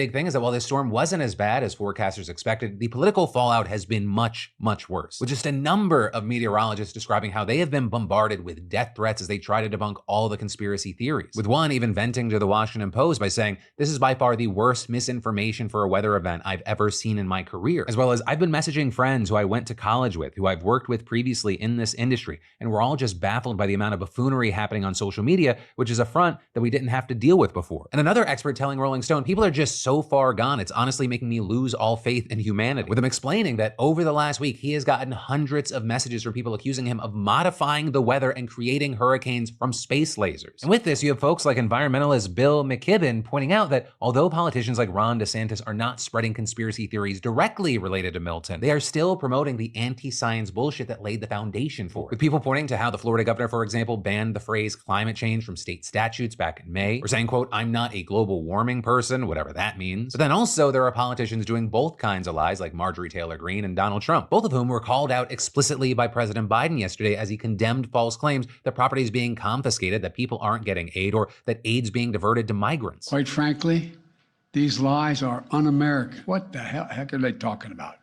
Big thing is that while this storm wasn't as bad as forecasters expected, the political fallout has been much, much worse, with just a number of meteorologists describing how they have been bombarded with death threats as they try to debunk all the conspiracy theories, with one even venting to the Washington Post by saying, "This is by far the worst misinformation for a weather event I've ever seen in my career," as well as, "I've been messaging friends who I went to college with, who I've worked with previously in this industry, and we're all just baffled by the amount of buffoonery happening on social media, which is a front that we didn't have to deal with before." And another expert telling Rolling Stone, "People are just so far gone, it's honestly making me lose all faith in humanity," with him explaining that over the last week, he has gotten hundreds of messages from people accusing him of modifying the weather and creating hurricanes from space lasers. And with this, you have folks like environmentalist Bill McKibben pointing out that although politicians like Ron DeSantis are not spreading conspiracy theories directly related to Milton, they are still promoting the anti-science bullshit that laid the foundation for it. With people pointing to how the Florida governor, for example, banned the phrase climate change from state statutes back in May, or saying, quote, "I'm not a global warming person," whatever that means. But then also there are politicians doing both kinds of lies like Marjorie Taylor Greene and Donald Trump, both of whom were called out explicitly by President Biden yesterday as he condemned false claims that property is being confiscated, that people aren't getting aid, or that aid's being diverted to migrants. Quite frankly, these lies are un-American. What the heck are they talking about?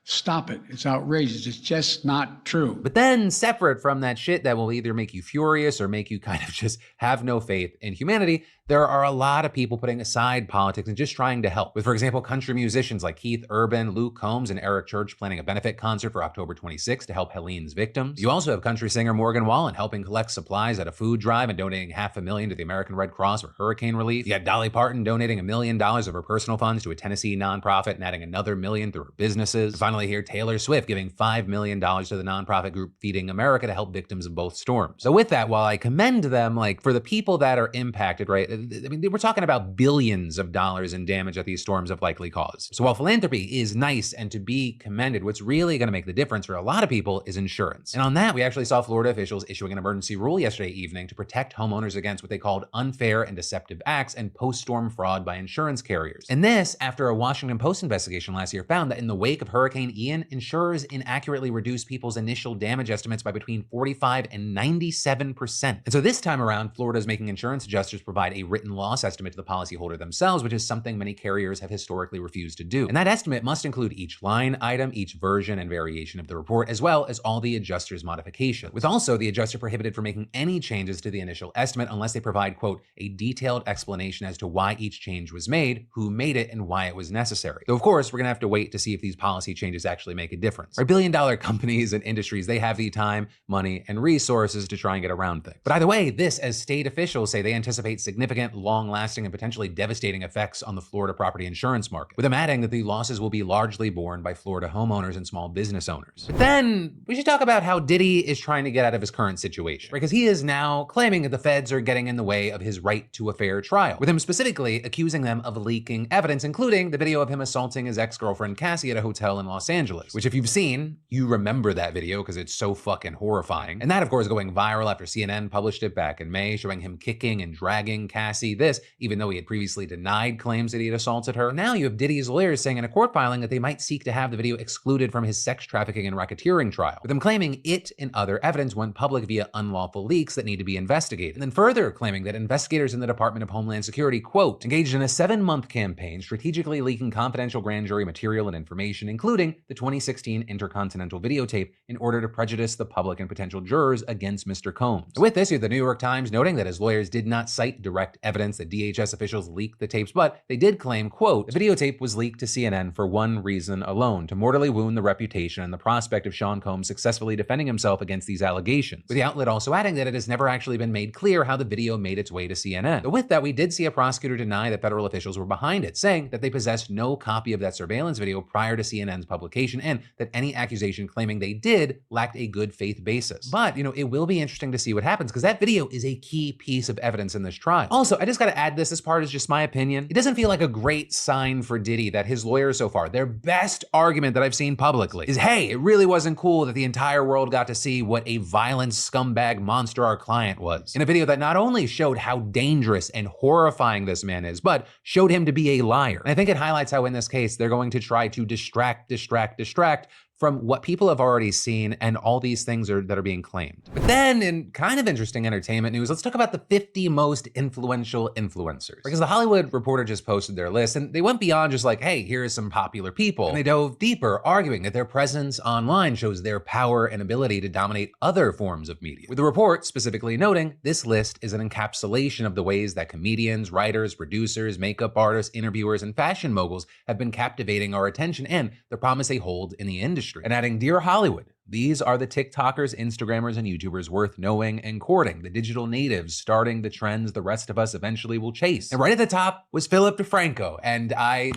Stop it. It's outrageous. It's just not true. But then, separate from that shit that will either make you furious or make you kind of just have no faith in humanity, there are a lot of people putting aside politics and just trying to help. With, for example, country musicians like Keith Urban, Luke Combs, and Eric Church planning a benefit concert for October 26th to help Helene's victims. You also have country singer Morgan Wallen helping collect supplies at a food drive and donating $500,000 to the American Red Cross for hurricane relief. You got Dolly Parton donating $1 million of her personal funds to a Tennessee nonprofit and adding another $1 million through her businesses. And finally, here Taylor Swift giving $5 million to the nonprofit group Feeding America to help victims of both storms. So with that, while I commend them, like for the people that are impacted, right? I mean, we're talking about billions of dollars in damage that these storms have likely caused. So while philanthropy is nice and to be commended, what's really going to make the difference for a lot of people is insurance. And on that, we actually saw Florida officials issuing an emergency rule yesterday evening to protect homeowners against what they called unfair and deceptive acts and post-storm fraud by insurance carriers. And this, after a Washington Post investigation last year found that in the wake of Hurricane Ian, insurers inaccurately reduced people's initial damage estimates by between 45 and 97%. And so this time around, Florida is making insurance adjusters provide a written loss estimate to the policyholder themselves, which is something many carriers have historically refused to do. And that estimate must include each line item, each version and variation of the report, as well as all the adjuster's modifications, with also the adjuster prohibited from making any changes to the initial estimate unless they provide, quote, a detailed explanation as to why each change was made, who made it, and why it was necessary. Though, of course, we're gonna have to wait to see if these policy changes actually make a difference. Our billion-dollar companies and industries, they have the time, money, and resources to try and get around things. But either way, this, as state officials say, they anticipate significant, long-lasting, and potentially devastating effects on the Florida property insurance market, with them adding that the losses will be largely borne by Florida homeowners and small business owners. But then, we should talk about how Diddy is trying to get out of his current situation, because he is now claiming that the feds are getting in the way of his right to a fair trial, with him specifically accusing them of leaking evidence, including the video of him assaulting his ex-girlfriend Cassie at a hotel in Los Angeles, which if you've seen, you remember that video because it's so fucking horrifying. And that, of course, going viral after CNN published it back in May, showing him kicking and dragging Cassie, this, even though he had previously denied claims that he had assaulted her. Now you have Diddy's lawyers saying in a court filing that they might seek to have the video excluded from his sex trafficking and racketeering trial, with them claiming it and other evidence went public via unlawful leaks that need to be investigated. And then further claiming that investigators in the Department of Homeland Security, quote, engaged in a 7-month campaign strategically leaking confidential grand jury material and information, including the 2016 Intercontinental videotape, in order to prejudice the public and potential jurors against Mr. Combs. With this, you have the New York Times noting that his lawyers did not cite direct evidence that DHS officials leaked the tapes, but they did claim, quote, the videotape was leaked to CNN for one reason alone, to mortally wound the reputation and the prospect of Sean Combs successfully defending himself against these allegations, with the outlet also adding that it has never actually been made clear how the video made its way to CNN. But with that, we did see a prosecutor deny that federal officials were behind it, saying that they possessed no copy of that surveillance video prior to CNN's publication, and that any accusation claiming they did lacked a good faith basis. But, it will be interesting to see what happens, because that video is a key piece of evidence in this trial. Also, I just gotta add this part is just my opinion. It doesn't feel like a great sign for Diddy that his lawyers so far, their best argument that I've seen publicly is, hey, it really wasn't cool that the entire world got to see what a violent scumbag monster our client was, in a video that not only showed how dangerous and horrifying this man is, but showed him to be a liar. And I think it highlights how in this case, they're going to try to distract from what people have already seen and all these things that are being claimed. But then, in kind of interesting entertainment news, let's talk about the 50 most influential influencers. Because the Hollywood Reporter just posted their list, and they went beyond just like, hey, here are some popular people. And they dove deeper, arguing that their presence online shows their power and ability to dominate other forms of media. With the report specifically noting, this list is an encapsulation of the ways that comedians, writers, producers, makeup artists, interviewers, and fashion moguls have been captivating our attention and the promise they hold in the industry. And adding, Dear Hollywood, these are the TikTokers, Instagrammers, and YouTubers worth knowing and courting, the digital natives starting the trends the rest of us eventually will chase. And right at the top was Philip DeFranco. And I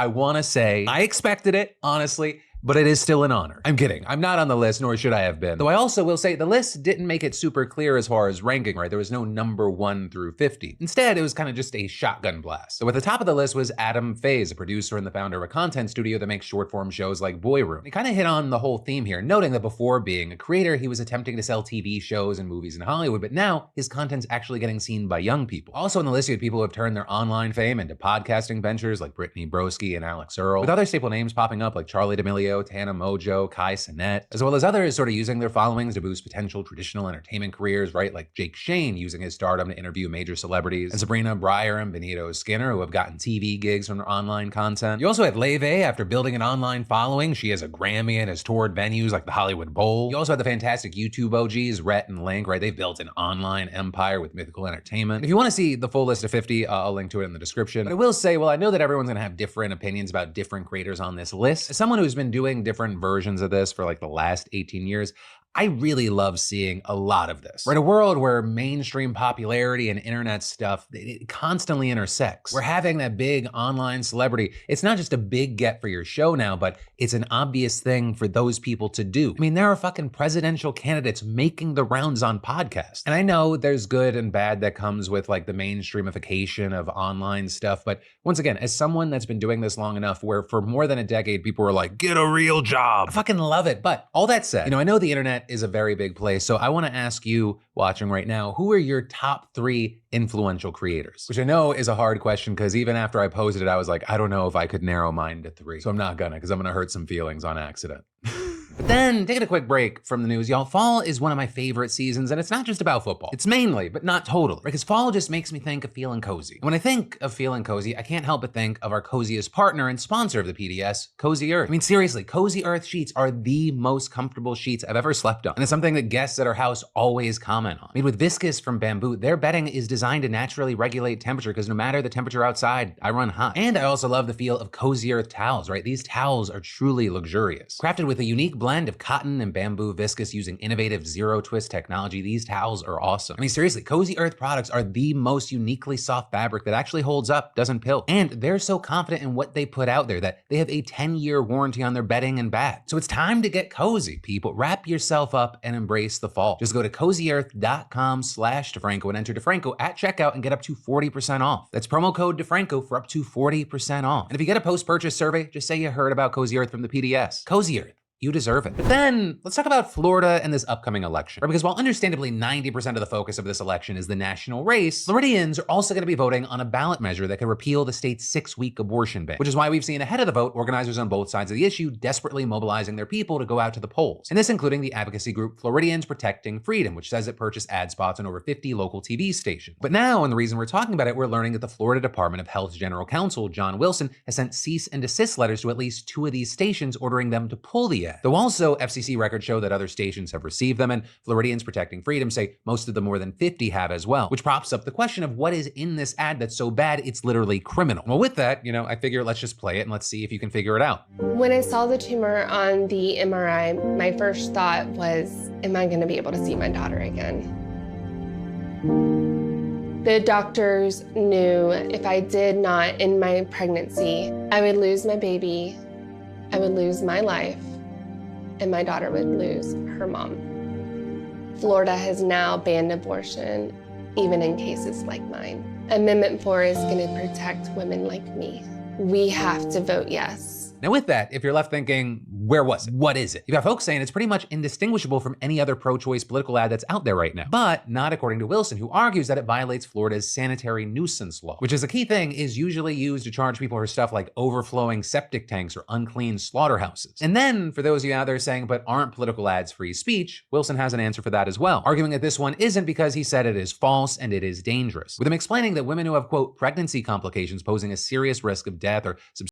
want to say, I expected it, honestly, but it is still an honor. I'm kidding. I'm not on the list, nor should I have been. Though I also will say the list didn't make it super clear as far as ranking, right? There was no number 1 through 50. Instead, it was kind of just a shotgun blast. So at the top of the list was Adam Faze, a producer and the founder of a content studio that makes short form shows like Boy Room. He kind of hit on the whole theme here, noting that before being a creator, he was attempting to sell TV shows and movies in Hollywood, but now his content's actually getting seen by young people. Also on the list, you had people who have turned their online fame into podcasting ventures like Brittany Broski and Alex Earl, with other staple names popping up like Charlie D'Amelio, Tana Mojo, Kai Cenat, as well as others sort of using their followings to boost potential traditional entertainment careers, right? Like Jake Shane using his stardom to interview major celebrities, and Sabrina Breyer and Benito Skinner, who have gotten TV gigs from their online content. You also had Leve, after building an online following, she has a Grammy and has toured venues like the Hollywood Bowl. You also had the fantastic YouTube OGs, Rhett and Link, right? They've built an online empire with Mythical Entertainment. And if you want to see the full list of 50, I'll link to it in the description. But I will say, well, I know that everyone's gonna have different opinions about different creators on this list. As someone who's been doing different versions of this for like the last 18 years, I really love seeing a lot of this. We're in a world where mainstream popularity and internet stuff, it constantly intersects. We're having that big online celebrity. It's not just a big get for your show now, but it's an obvious thing for those people to do. I mean, there are fucking presidential candidates making the rounds on podcasts. And I know there's good and bad that comes with like the mainstreamification of online stuff. But once again, as someone that's been doing this long enough where for more than a decade, people were like, get a real job. I fucking love it. But all that said, I know the internet is a very big place. So I want to ask you watching right now, who are your top 3 influential creators? Which I know is a hard question because even after I posted it, I was like, I don't know if I could narrow mine to 3. So I'm not gonna, because I'm gonna hurt some feelings on accident. But then, taking a quick break from the news, y'all, fall is one of my favorite seasons, and it's not just about football. It's mainly, but not totally, because fall just makes me think of feeling cozy. And when I think of feeling cozy, I can't help but think of our coziest partner and sponsor of the PDS, Cozy Earth. I mean, seriously, Cozy Earth sheets are the most comfortable sheets I've ever slept on, and it's something that guests at our house always comment on. Made with viscose from bamboo, their bedding is designed to naturally regulate temperature, because no matter the temperature outside, I run hot. And I also love the feel of Cozy Earth towels, right? These towels are truly luxurious. Crafted with a unique blend of cotton and bamboo viscose using innovative zero-twist technology, these towels are awesome. I mean, seriously, Cozy Earth products are the most uniquely soft fabric that actually holds up, doesn't pill. And they're so confident in what they put out there that they have a 10-year warranty on their bedding and bath. So it's time to get cozy, people. Wrap yourself up and embrace the fall. Just go to cozyearth.com/DeFranco and enter DeFranco at checkout and get up to 40% off. That's promo code DeFranco for up to 40% off. And if you get a post-purchase survey, just say you heard about Cozy Earth from the PDS. Cozy Earth. You deserve it. But then let's talk about Florida and this upcoming election. Right? Because while understandably 90% of the focus of this election is the national race, Floridians are also going to be voting on a ballot measure that could repeal the state's 6-week abortion ban, which is why we've seen ahead of the vote organizers on both sides of the issue desperately mobilizing their people to go out to the polls. And this including the advocacy group Floridians Protecting Freedom, which says it purchased ad spots on over 50 local TV stations. But now, and the reason we're talking about it, we're learning that the Florida Department of Health's general counsel, John Wilson, has sent cease and desist letters to at least 2 of these stations ordering them to pull the ad. Though also, FCC records show that other stations have received them, and Floridians Protecting Freedom say most of the more than 50 have as well, which props up the question of what is in this ad that's so bad it's literally criminal. Well, with that, I figure let's just play it and let's see if you can figure it out. When I saw the tumor on the MRI, my first thought was, am I going to be able to see my daughter again? The doctors knew if I did not end my pregnancy, I would lose my baby, I would lose my life, and my daughter would lose her mom. Florida has now banned abortion, even in cases like mine. Amendment 4 is going to protect women like me. We have to vote yes. Now with that, if you're left thinking, where was it? What is it? You've got folks saying it's pretty much indistinguishable from any other pro-choice political ad that's out there right now. But not according to Wilson, who argues that it violates Florida's sanitary nuisance law, which is a key thing is usually used to charge people for stuff like overflowing septic tanks or unclean slaughterhouses. And then for those of you out there saying, but aren't political ads free speech, Wilson has an answer for that as well, arguing that this one isn't because he said it is false and it is dangerous, with him explaining that women who have, quote, pregnancy complications posing a serious risk of death or